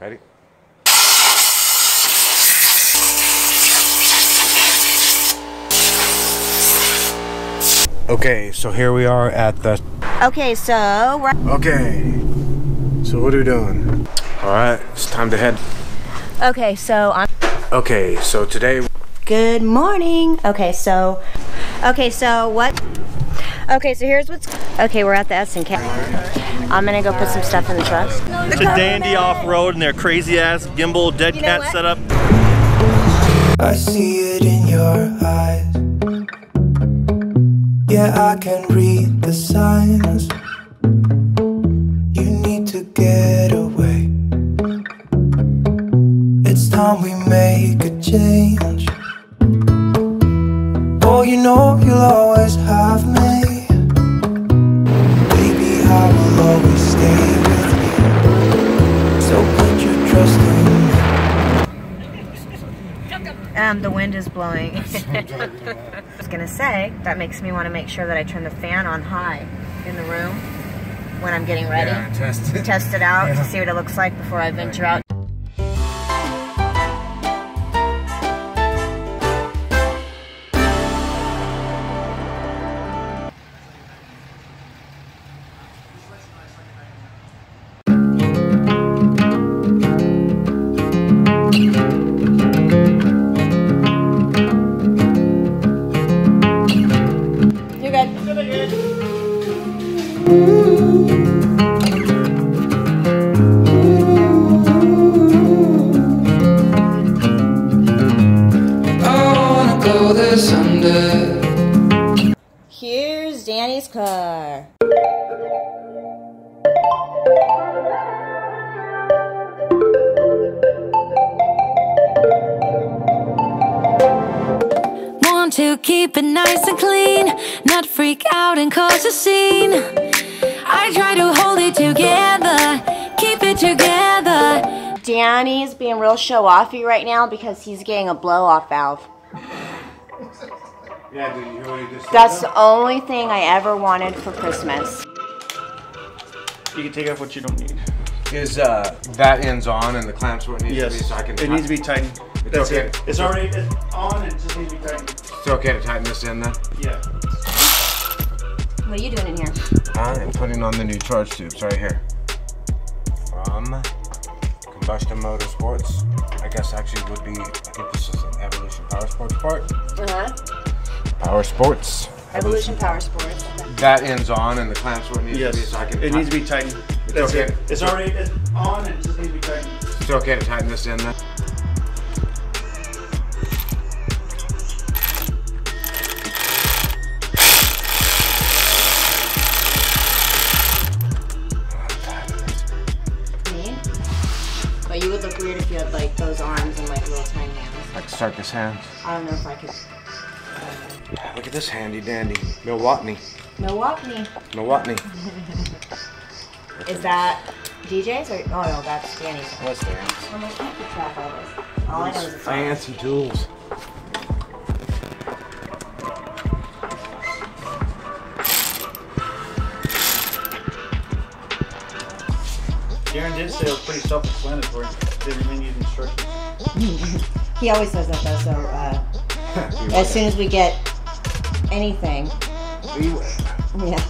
Ready? Okay, so here we are at the... Okay, so we're... Okay, so what are we doing? Alright, it's time to head. Okay, so I'm... Okay, so today... Good morning. Okay, so what? Okay, so here's what's... Okay, we're at the S&K. I'm gonna go put some stuff in the truck. It's a Dandi Off-Road and their crazy ass gimbal dead cat setup. I see it in your eyes. Yeah, I can read the signs. You need to get away. It's time we make a change. Oh, you know you'll always have me. Baby, I will always stay with you. So put your trust in me. The wind is blowing. I was gonna say, that makes me want to make sure that I turn the fan on high in the room when I'm getting ready. Yeah, test it out to see what it looks like before I venture out. Here's Danny's car. Want to keep it nice and clean, not freak out and cause a scene. I try to hold it together, keep it together. Danny's being real show-offy right now because he's getting a blow-off valve. Yeah, dude, you already just... That's the only thing I ever wanted for Christmas. You can take off what you don't need. Is that end's on and the clamps where it needs to be, so I can... It needs to be tightened. That's okay. it. It's already on, it just needs to be tightened. It's okay to tighten this in then? Yeah. What are you doing in here? I am putting on the new charge tubes right here. From Evolution Motorsports. I guess actually would be, I think this is an Evolution Powersports part. Powersports. Evolution Powersports. That end's on and the clamps where it needs to be, so I can... It needs to be tightened. That's okay. it. It's already on, it just needs to be tightened. It's okay to tighten this in then? But you would look weird if you had like those arms and like little tiny hands. Like circus hands. I don't know if I could. Look at this handy dandy. Milwaukee. Milwaukee. Milwaukee. Is that DJ's or? Oh no, that's Danny's. What's Danny's? Well, I can't keep track of all this. All I know is it's fancy tools. Darren did say it was pretty self-explanatory. Didn't really need instructions. He always says that though, so as soon as we get anything, yeah.